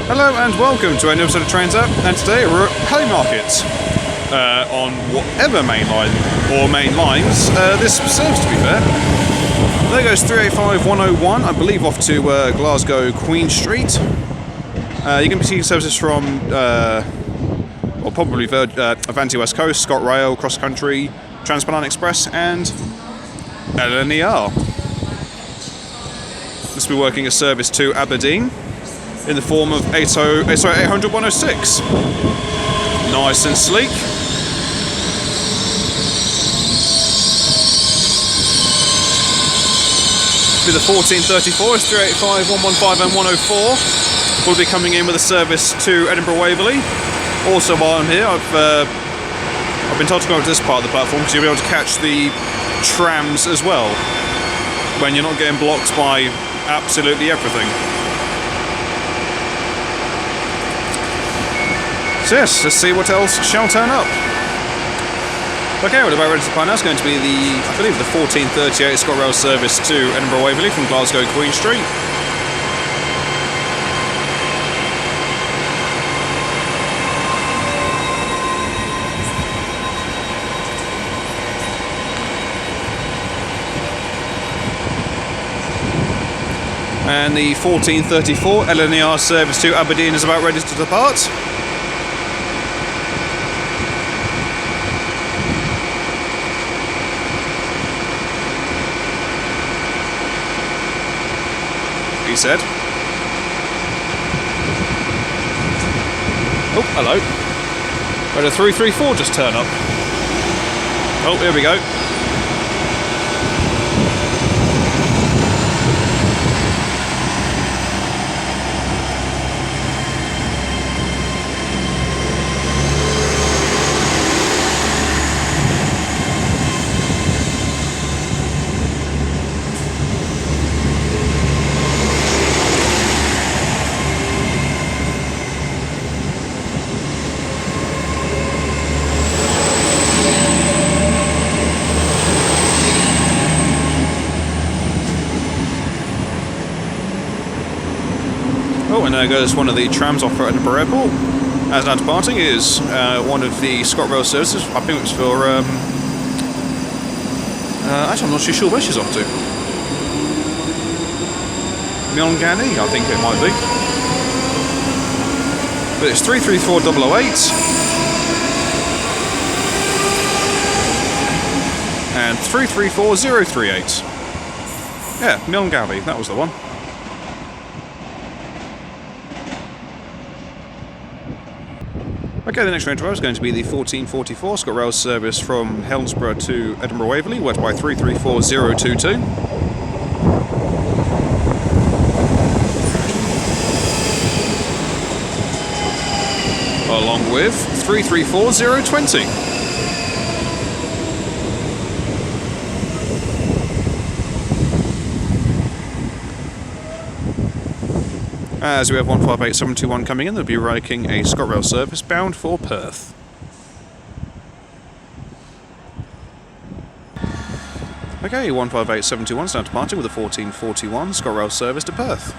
Hello and welcome to a new episode of Trains Up, and today we're at Haymarket on whatever main line or main lines this serves, to be fair. There goes 385-101, I believe off to Glasgow Queen Street. You can be seeing services from well, probably Aventi West Coast, ScotRail, Cross Country, Transpennine Express and LNER. This will be working a service to Aberdeen in the form of 800-106. Nice and sleek. With the 1434, it's 385, 115 and 104. We'll be coming in with a service to Edinburgh Waverley. Also while I'm here, I've been told to go over to this part of the platform because you'll be able to catch the trams as well when you're not getting blocked by absolutely everything. So yes, let's see what else shall turn up. Okay, we're about ready to find out. It's going to be I believe the 1438 ScotRail service to Edinburgh Waverley from Glasgow Queen Street. And the 1434 LNER service to Aberdeen is about ready to depart. He said. Oh, hello. Where did 334 just turn up? Oh, here we go. Oh, and there goes one of the trams off at Edinburgh Airport. As now departing is one of the ScotRail services. I think it was for... actually, I'm not too sure where she's off to. Milngavie, I think it might be. But it's 334008. And 334038. Yeah, Milngavie, that was the one. Okay, the next train to arrive is going to be the 1444 ScotRail service from Helensburgh to Edinburgh Waverley, worked by 334022. Along with 334020. As we have 158721 coming in, they'll be making a ScotRail service bound for Perth. Okay, 158721 is now departing with a 1441 ScotRail service to Perth.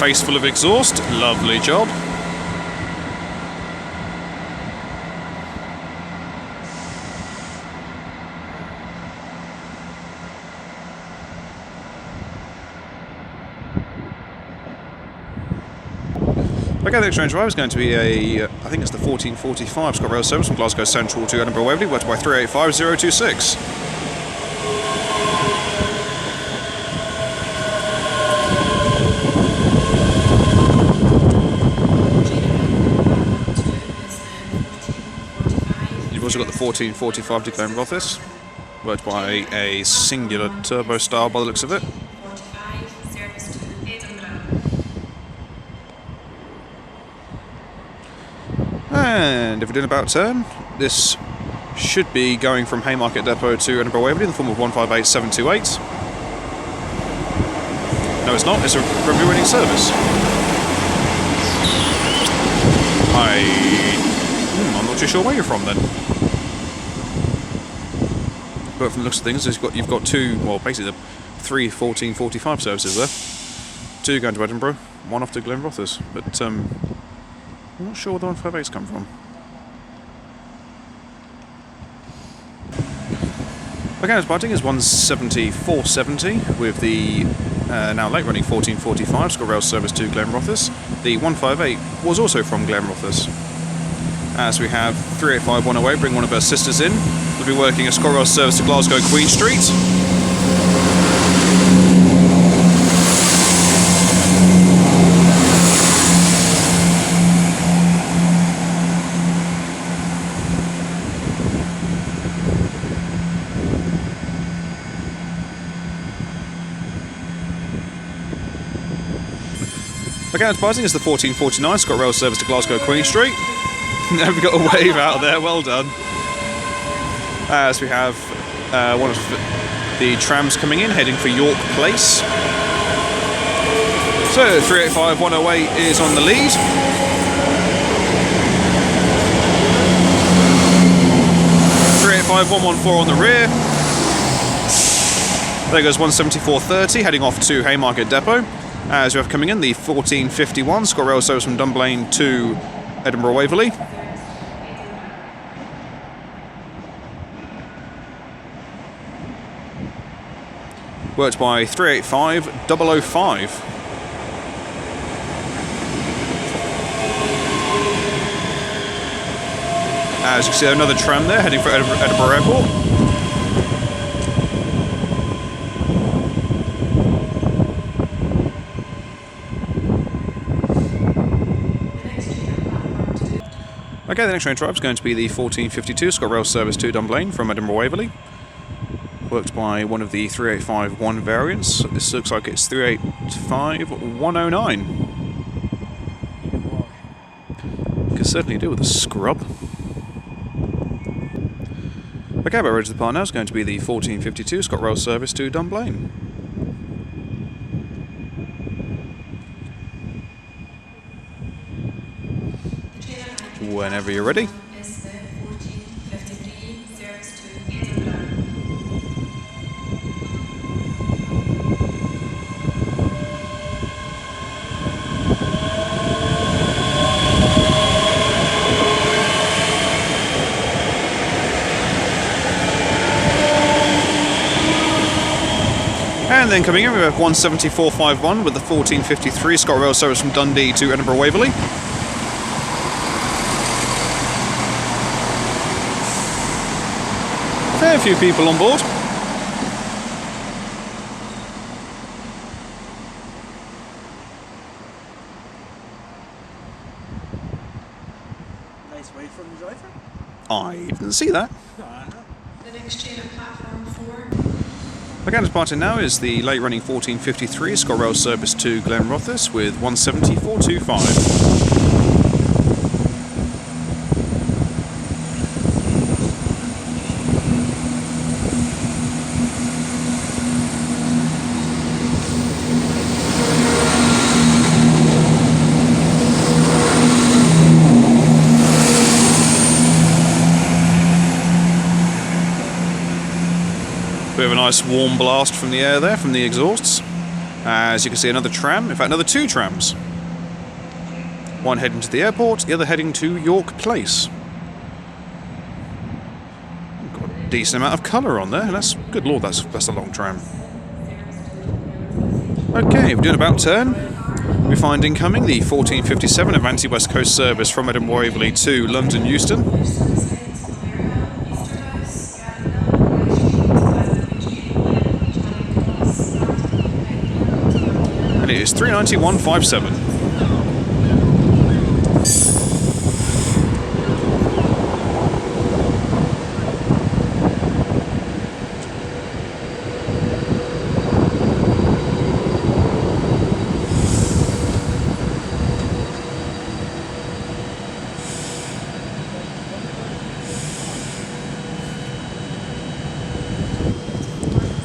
Face full of exhaust, lovely job. Okay, the next train to arrive is going to be I think it's the 1445 ScotRail service from Glasgow Central to Edinburgh Waverley, worked by 385026. You've also got the 1445 declaring office, worked by a singular turbo style by the looks of it. And if we're doing about turn, this should be going from Haymarket Depot to Edinburgh Waverley in the form of 158728. No, it's not. It's a revenue running service. I'm not too sure where you're from then. But from the looks of things, you've got two, well, basically the 3 14:45 services there. 2 going to Edinburgh, 1 off to Glenrothes. But I'm not sure where the 158's come from. Okay, departing is 174.70 with the now late running 14:45 ScotRail service to Glenrothes. The 158 was also from Glenrothes. As we have 385-108, bring one of our sisters in. We'll be working a ScotRail service to Glasgow Queen Street. Okay, departing is the 14:49 ScotRail service to Glasgow Queen Street. We've got a wave out there, well done. As we have one of the trams coming in, heading for York Place. So 385-108 is on the lead. (385-114) on the rear. There goes 174.30, heading off to Haymarket Depot. As we have coming in the 14:51 ScotRail service from Dunblane to Edinburgh Waverley. Worked by 385-005. As you can see, another tram there heading for Edinburgh Airport. Okay, the next train drive is going to be the 14:52 ScotRail service to Dunblane from Edinburgh Waverley. Worked by one of the 385-1 variants. This looks like it's 385-109. Could certainly do with a scrub. Okay, but road to the part now is going to be the 14:52 ScotRail service to Dunblane. Whenever you're ready. And then coming in, we have 174.51 with the 14:53 ScotRail service from Dundee to Edinburgh Waverley. A few people on board. Nice wave from the driver. I didn't see that. The next train at platform 4. Again, departing now is the late running 14:53 ScotRail service to Glenrothes with 174.25. We have a nice warm blast from the air there, from the exhausts. As you can see, another tram, in fact another 2 trams. One heading to the airport, the other heading to York Place. Got a decent amount of colour on there, that's, good lord, that's a long tram. Okay, we're doing about turn. We find incoming the 14:57 Aventi West Coast service from Edinburgh Waverley to London Euston. And it is 391.57.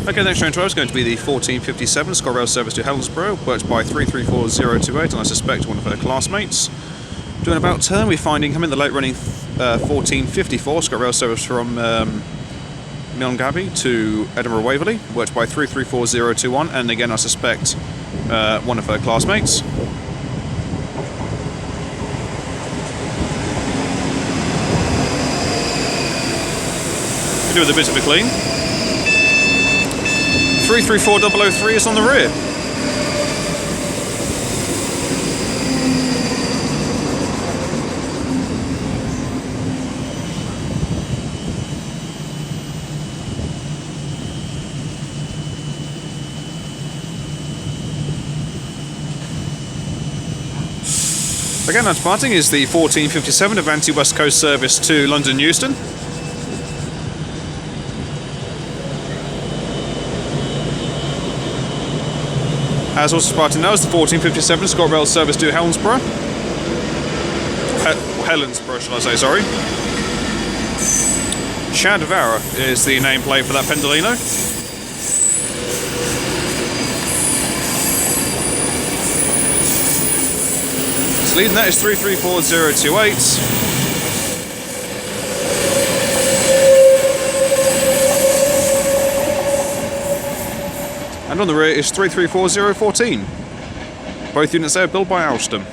Okay, the next train 12 is going to be the 1457 ScotRail service to Helensburgh, worked by 334028, and I suspect one of her classmates. Doing about turn, we find incoming the late running 1454 ScotRail service from Milngavie to Edinburgh Waverley, worked by 334021, and again I suspect one of her classmates. We do with a bit of a clean. 334003 is on the rear. Again, now departing is the 1457 Aventi West Coast service to London Euston. As also departing now is the 1457 ScotRail service to Helensburgh. Helensburgh, shall I say, sorry. Shadvara is the nameplate for that Pendolino. So leading that is 334028. And on the rear is 334014. Both units there built by Alstom.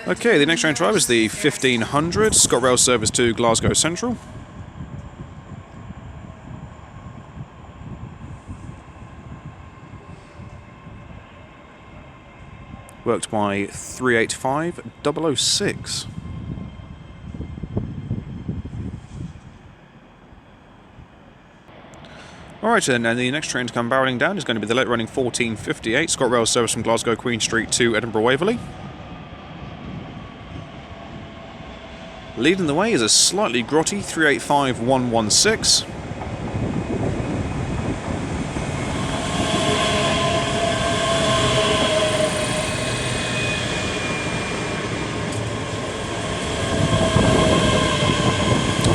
Okay, the next train drive is the 1500 ScotRail service to Glasgow Central. Worked by 385006. Alright then, and the next train to come barrelling down is going to be the late running 1458 ScotRail service from Glasgow Queen Street to Edinburgh Waverley. Leading the way is a slightly grotty 385116.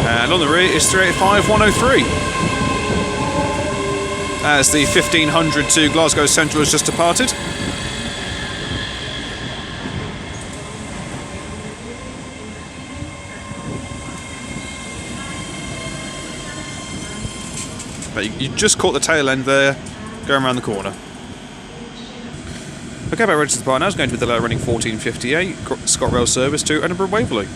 And on the rear is 385103. As the 1500 to Glasgow Central has just departed. But you just caught the tail end there, going around the corner. Okay, about ready to depart now is going to be the late running 1458 ScotRail service to Edinburgh Waverley.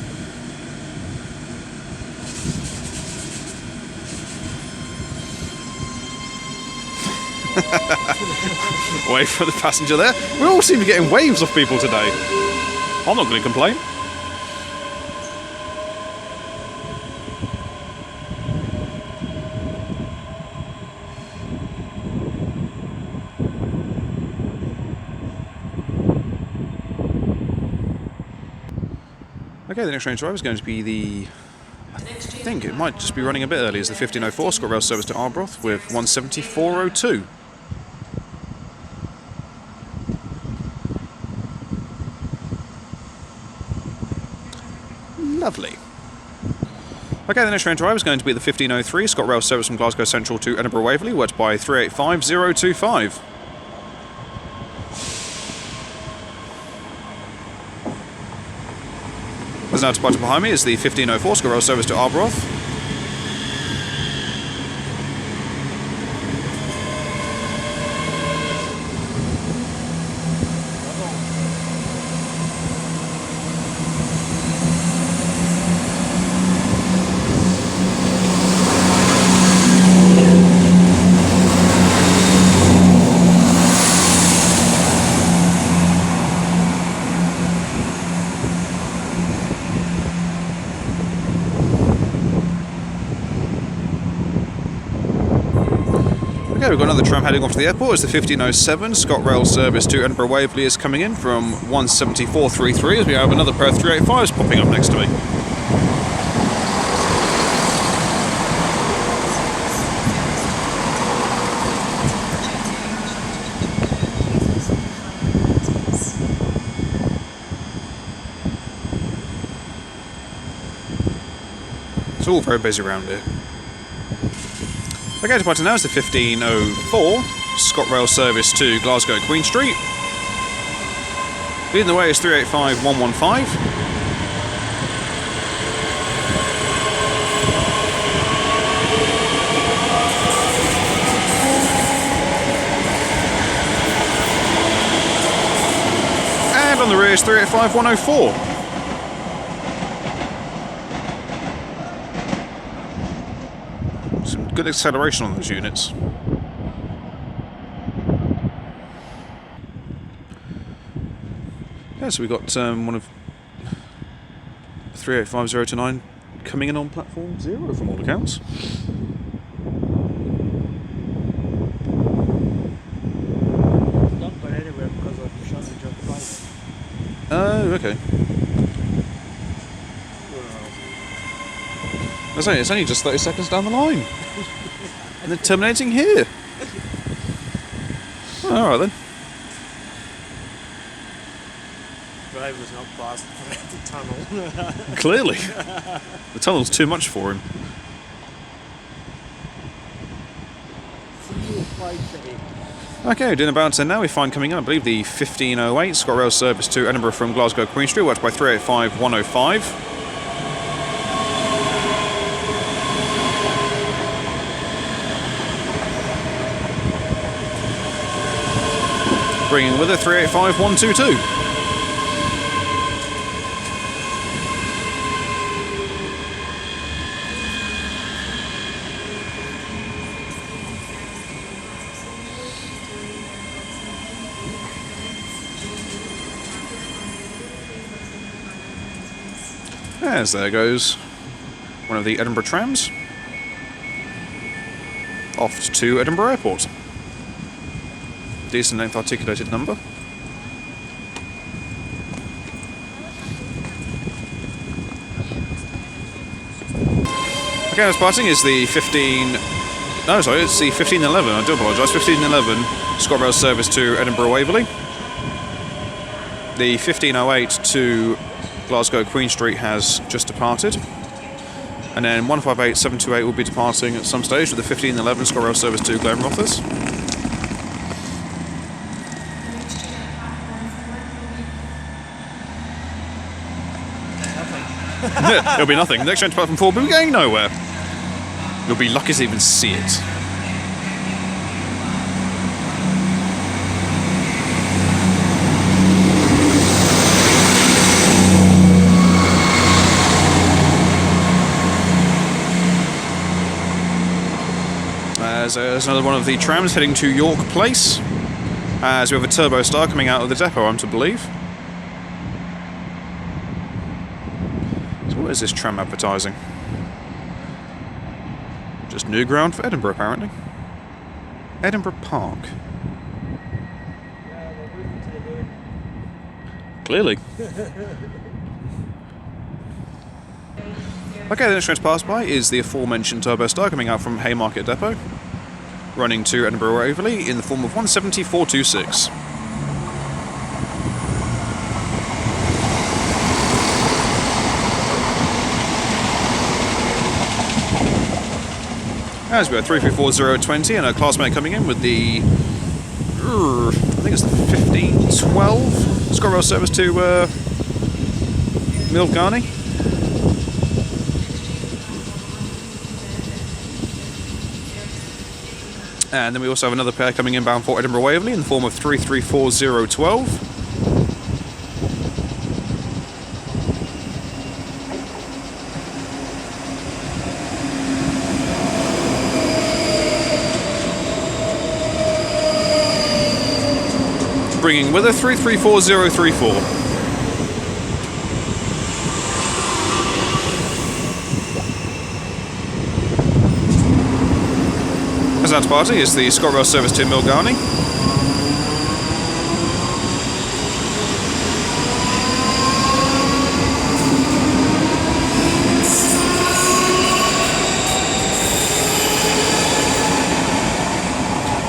Wave for the passenger there. We all seem to be getting waves off people today. I'm not going to complain. Okay, the next train drive is going to be the... I think it might just be running a bit early. It's the 1504 ScotRail service to Arbroath with 17402. Lovely. Okay, the next train drive is going to be the 1503 ScotRail service from Glasgow Central to Edinburgh Waverley, worked by 385025. As now departing behind me is the 1504 ScotRail service to Arbroath. Okay, we've got another tram heading off to the airport as the 1507 ScotRail service to Edinburgh Waverley is coming in from 17433 as we have another pair of 385s popping up next to me. all very busy around here. Okay, departing now is the 1504 ScotRail service to Glasgow Queen Street. Leading the way is 385115. On the rear is 385104. Some good acceleration on those units. Yeah, so we got one of 385029 coming in on platform 0 from all accounts. Oh, okay. It's only just 30 seconds down the line. And they're terminating here. Oh, alright then. Driver's not past the tunnel. Clearly. The tunnel's too much for him. Okay, doing about now we find coming in, I believe, the 1508 ScotRail service to Edinburgh from Glasgow Queen Street, watched by 385105. Bringing with it 385122. As there goes one of the Edinburgh Trams off to Edinburgh Airport. Decent length articulated number. Okay, departing is the it's the 1511, I do apologise, 1511 ScotRail service to Edinburgh Waverley. The 1508 to Glasgow Queen Street has just departed, and then 158728 will be departing at some stage with the 1511 ScotRail service to Glenrothes. It'll be nothing. Next train to platform 4, but we're going nowhere. You'll be lucky to even see it. There's another one of the trams heading to York Place, as we have a turbo star coming out of the depot, I'm to believe. So what is this tram advertising? Just new ground for Edinburgh, apparently. Edinburgh Park. Clearly. Okay, the next train to pass by is the aforementioned turbo star coming out from Haymarket depot, running to Edinburgh Waverley in the form of 170426. As we have 334020 and a classmate coming in with the I think it's the 1512 ScotRail service to Milgarney. And then we also have another pair coming inbound for Edinburgh Waverley in the form of 334012. Bringing with her 334034. As party is the ScotRail service to Milgarney.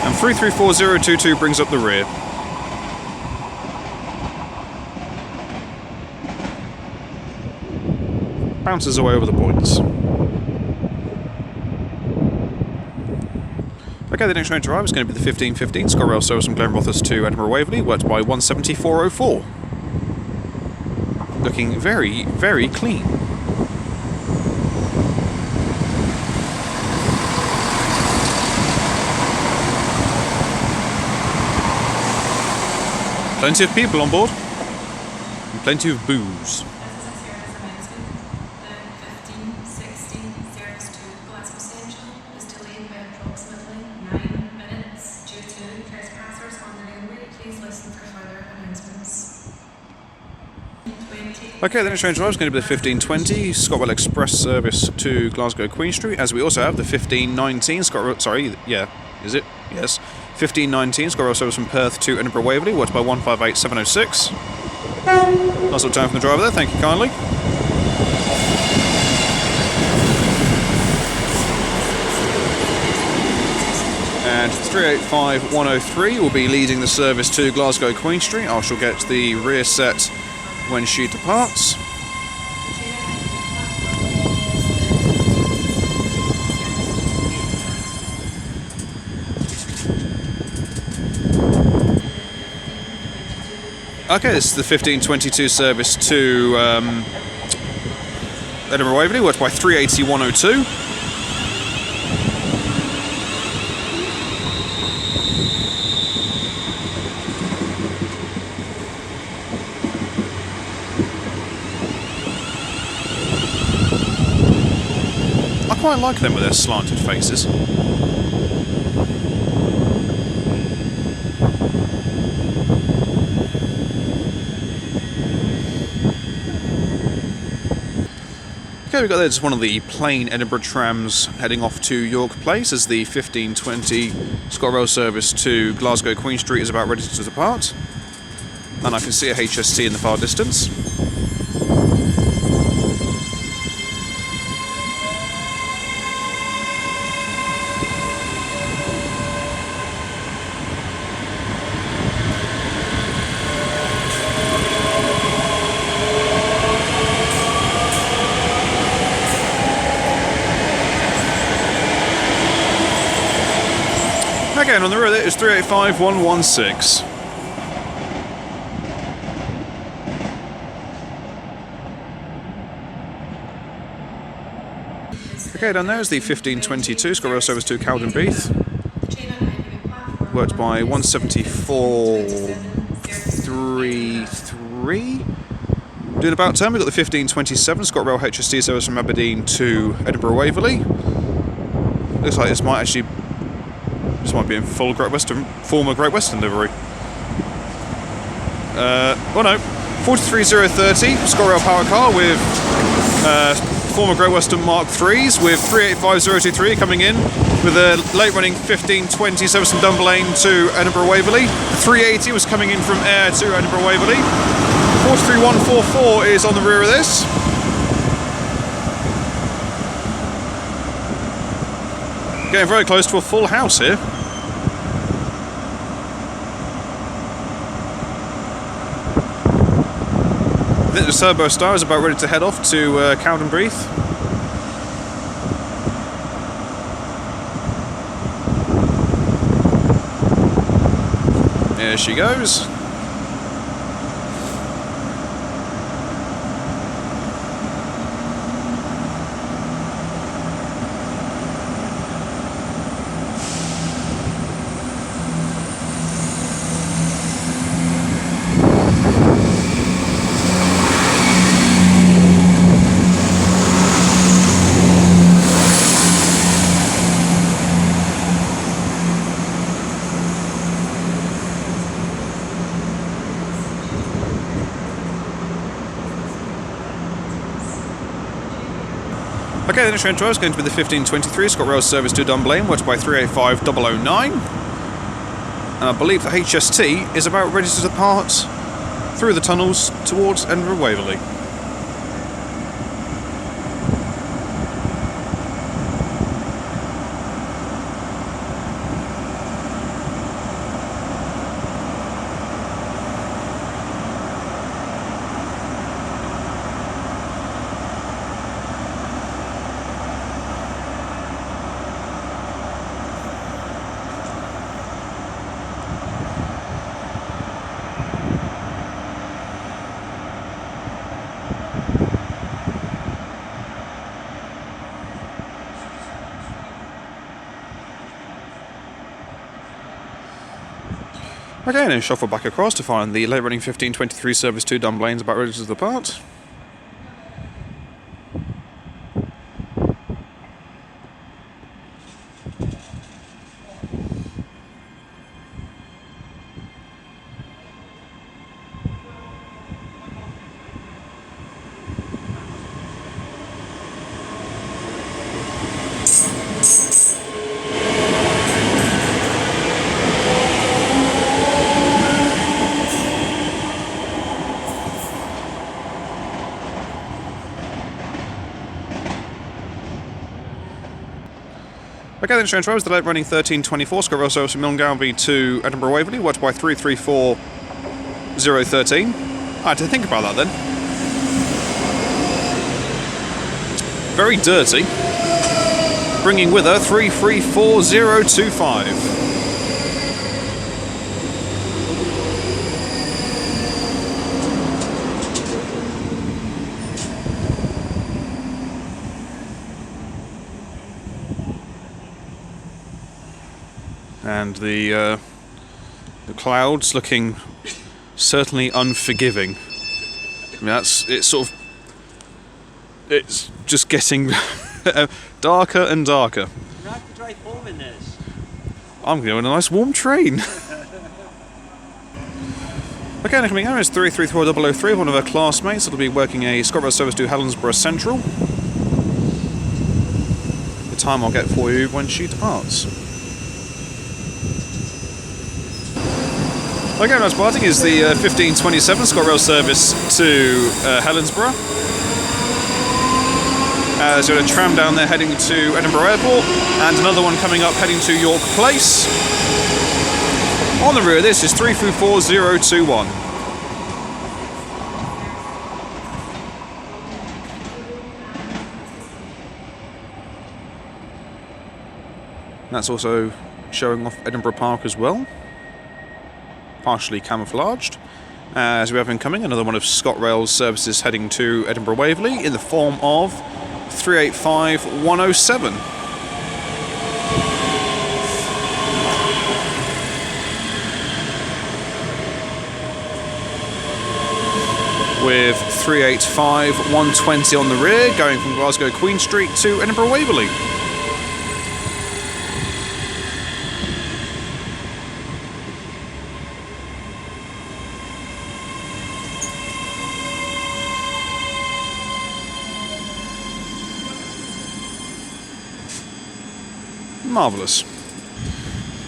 And 334022 brings up the rear. Bounces away over the points. Okay, the next train to arrive is going to be the 1515 ScotRail service from Glenrothes to Edinburgh Waverley, worked by 17404. Looking very, very clean. Plenty of people on board, and plenty of booze. This is a service announcement. The 1516 service to Glasgow Central is delayed by approximately 9 minutes due to trespassers on the railway. Please listen for further announcements. Okay, the next train to arrive is going to be the 1520 ScotRail Express service to Glasgow Queen Street, as we also have the 1519 ScotRail. Sorry, yeah, is it? Yes. 1519 ScotRail service from Perth to Edinburgh Waverley, worked by 158706. Nice little time from the driver there, thank you kindly. And 385103 will be leading the service to Glasgow Queen Street. I shall get the rear set when she departs. Okay, this is the 1522 service to Edinburgh Waverley, worked by 38102. I quite like them with their slanted faces. Okay, we've got there just one of the plain Edinburgh Trams heading off to York Place as the 1520 ScotRail service to Glasgow Queen Street is about ready to depart. And I can see a HST in the far distance. Again, on the road there is 385116. Okay, down there is the 1522 ScotRail service to Cowdenbeath, worked by 17433. Doing about turn, we've got the 1527 ScotRail HST service from Aberdeen to Edinburgh Waverley. Looks like this might be in full former Great Western livery. Oh no, 43030 ScotRail power car with former Great Western Mark III's with 385023 coming in with a late running 1520 service from Dunblane to Edinburgh Waverley. 380 was coming in from Ayr to Edinburgh Waverley. 43144 is on the rear of this. Getting very close to a full house here. I think the Turbo Star is about ready to head off to Cowdenbeath. There she goes. Okay, the next train to us is going to be the 1523 ScotRail service to Dunblane, worked by 385009. And I believe the HST is about ready to depart through the tunnels towards Edinburgh Waverley. Okay, then shuffle back across to find the late running 1523 service to Dunblaine's about ready to depart. Okay, then Strange Roads, the late running 1324 ScotRail service from Milngavie to Edinburgh Waverley, worked by 334013. I had to think about that then. Very dirty. Bringing with her 334025. And the clouds looking certainly unforgiving. I mean, it's just getting darker and darker. You have to drive home in this. I'm going on a nice warm train. Okay, now coming out is 334003, one of our classmates. It'll be working a ScotRail service to Edinburgh Central. The time I'll get for you when she departs. Okay, now departing is the 1527 ScotRail service to Helensburgh. There's got a tram down there heading to Edinburgh Airport, and another one coming up heading to York Place. On the rear of this is 334021. That's also showing off Edinburgh Park as well, partially camouflaged. As we have incoming, another one of ScotRail's services heading to Edinburgh Waverley in the form of 385107. With 385120 on the rear, going from Glasgow Queen Street to Edinburgh Waverley. Marvellous.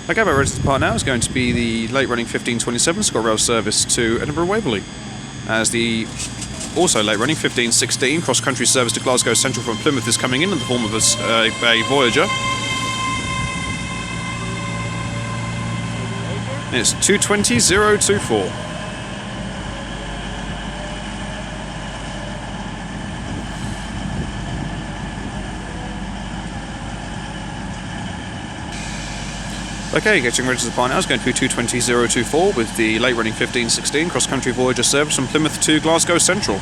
Okay, about ready to depart now is going to be the late running 1527 ScotRail service to Edinburgh Waverley, as the also late running 1516 cross country service to Glasgow Central from Plymouth is coming in the form of a Voyager. It's 220024. Okay, getting ready to depart now is going to be 220024 with the late running 1516 cross country Voyager service from Plymouth to Glasgow Central.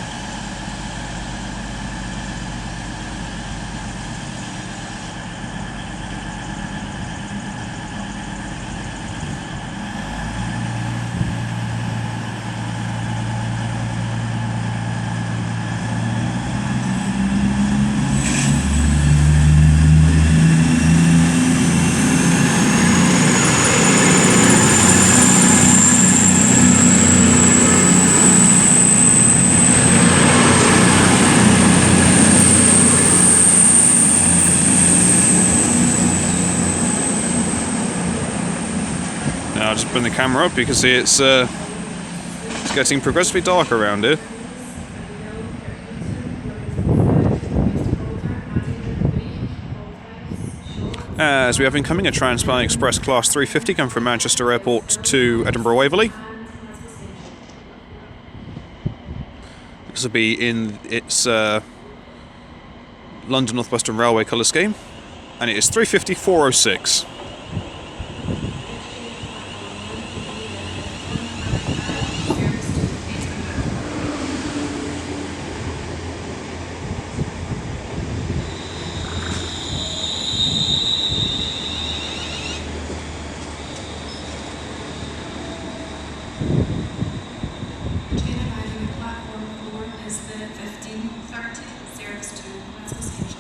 I'll just bring the camera up. You can see it's getting progressively darker around here. As we have incoming a Transpennine Express Class 350 coming from Manchester Airport to Edinburgh Waverley. This will be in its London North Western Railway colour scheme, and it is 350-406.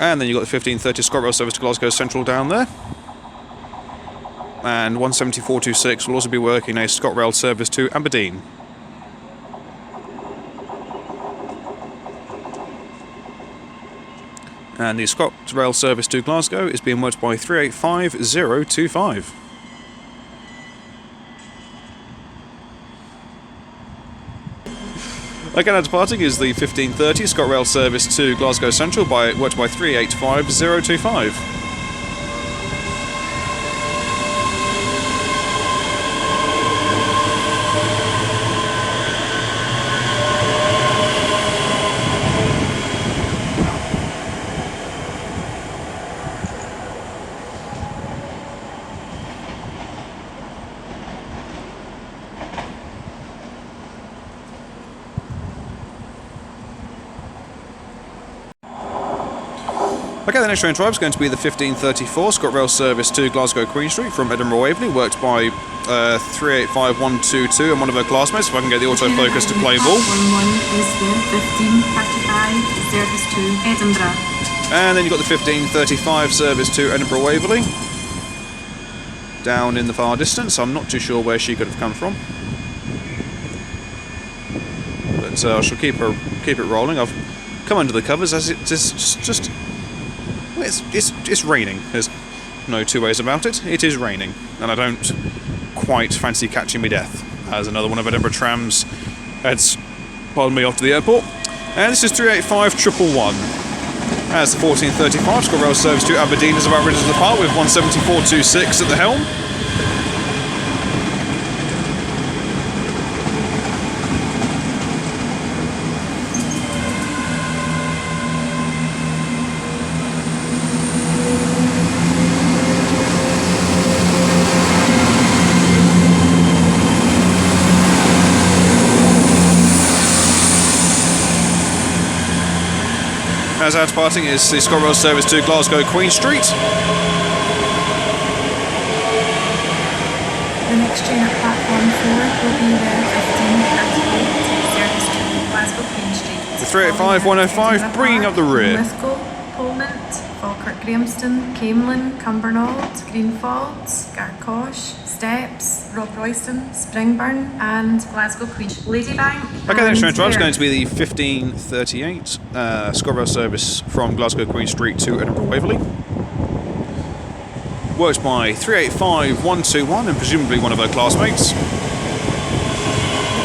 And then you've got the 1530 ScotRail service to Glasgow Central down there. And 17426 will also be working a ScotRail service to Aberdeen. And the ScotRail service to Glasgow is being worked by 385025. Again, now departing is the 1530 ScotRail service to Glasgow Central, worked by 385025. Okay, the next train drive is going to be the 1534 ScotRail service to Glasgow Queen Street from Edinburgh Waverley, worked by 385122 and one of her classmates, if I can get the autofocus to play ball. Platform 1 is the 1535 service to Edinburgh. And then you've got the 1535 service to Edinburgh Waverley, down in the far distance. I'm not too sure where she could have come from, but I shall keep it rolling. I've come under the covers as it's just... It's raining. There's no two ways about it. It is raining, and I don't quite fancy catching me death as another one of Edinburgh Trams heads, pardon me, off to the airport. And this is 385111. As the 1435 ScotRail service to Aberdeen is about ready to depart with 17426 at the helm. As our departing is the ScotRail service to Glasgow Queen Street. The next train at platform 4 will be the 1538 service to Glasgow Queen Street. The 385105 bringing up the rear. Lithgow, Polmont, Falkirk Grahamston, Camelin, Cumbernauld, Greenfalls, Garcosh, Steps, Rob Royston, Springburn and Glasgow Queen Street. Ladybank. Okay, the next train drive is going to be the 1538 ScotRail service from Glasgow Queen Street to Edinburgh Waverley. Worked by 385121 and presumably one of her classmates. The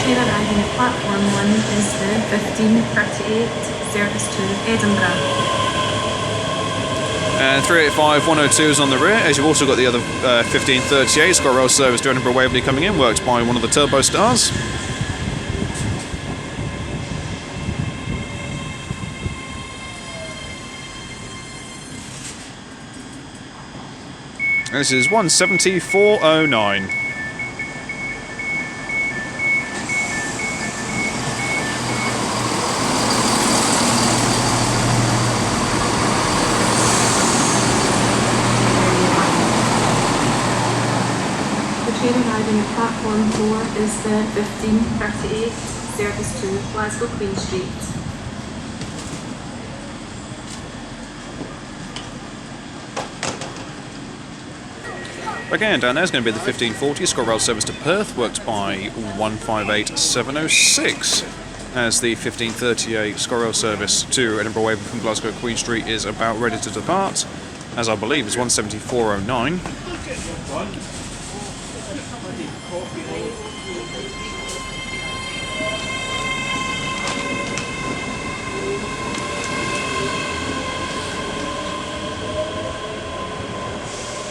train arriving at platform 1 is the 1538 service to Edinburgh. And 385102 is on the rear, as you've also got the other 1538 ScotRail service to Edinburgh Waverley coming in, worked by one of the Turbo Stars. And this is 17409. Arriving at platform 4 is the 1538 service to Glasgow Queen Street. Again, down there is going to be the 1540 ScotRail service to Perth, worked by 158706, as the 1538 ScotRail service to Edinburgh Waverley from Glasgow Queen Street is about ready to depart, as I believe is 17409.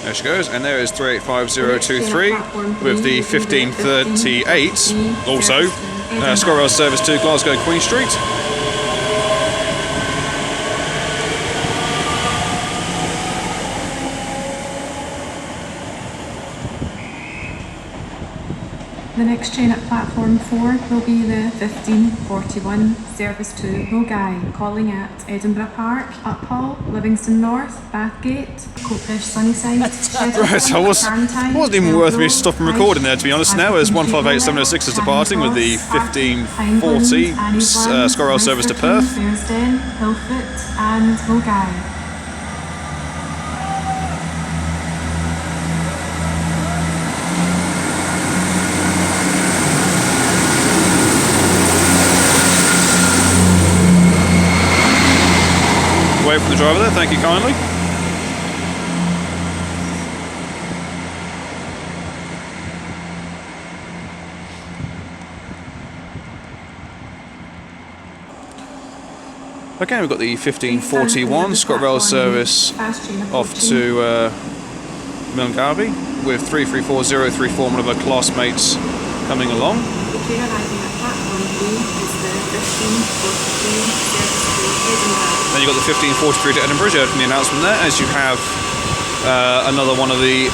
There she goes, and there is 385023 with the 1538, also ScotRail service to Glasgow Queen Street. The next train at platform 4 will be the 1541 service to Rogai, calling at Edinburgh Park, Uphall, Livingston North, Bathgate, Coatfish, Sunnyside, Right, it wasn't even worth me stopping recording there, to be honest, now, as 158706 is departing with the 1540 ScotRail service to Perth. Hilford and Rogai. away from the driver there, thank you kindly. Okay, we've got the 1541 ScotRail service off to Milngaby with 334034, one of our classmates coming along. The train arriving at platform B is the 1543 service to Edinburgh. Then you've got the 1543 to Edinburgh, you heard from the announcement there, as you have another one of the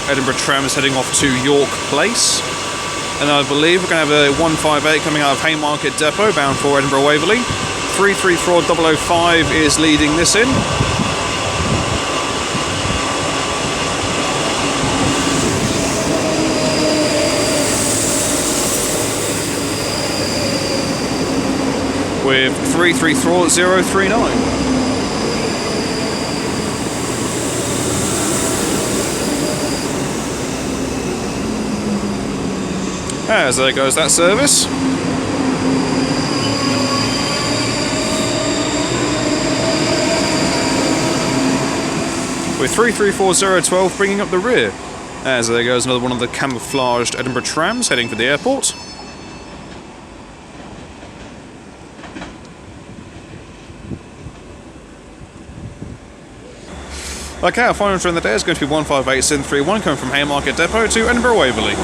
Edinburgh Trams heading off to York Place. And I believe we're going to have a 158 coming out of Haymarket Depot bound for Edinburgh Waverley. 334005 is leading this in. With 334039. As there goes that service. With 334012 bringing up the rear. As there goes another one of the camouflaged Edinburgh Trams heading for the airport. Okay, our final train of the day is going to be 158 Sin31 coming from Haymarket Depot to Edinburgh Waverley.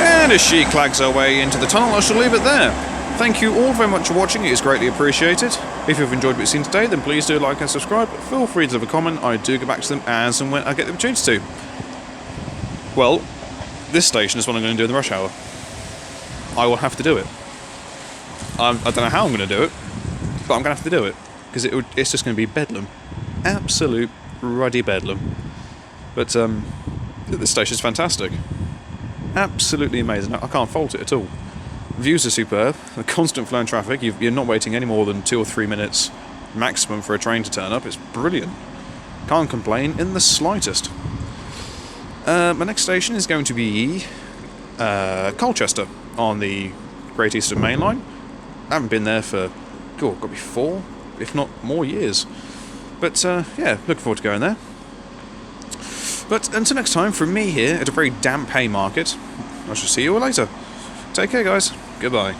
And as she clags her way into the tunnel, I shall leave it there. Thank you all very much for watching, it is greatly appreciated. If you've enjoyed what you've seen today, then please do like and subscribe. Feel free to leave a comment, I do get back to them as and when I get the opportunity to. Well, this station is what I'm going to do in the rush hour. I will have to do it. I don't know how I'm going to do it, but I'm going to have to do it. Because it's just going to be bedlam. Absolute ruddy bedlam. But this station's fantastic. Absolutely amazing. I can't fault it at all. Views are superb, the constant flow in traffic, you're not waiting any more than 2 or 3 minutes maximum for a train to turn up, it's brilliant. Can't complain in the slightest. My next station is going to be Colchester on the Great Eastern Main Line. I haven't been there for, got to be 4, if not more years. But yeah, looking forward to going there. But until next time, from me here at a very damp Haymarket, I shall see you all later. Take care, guys. Goodbye.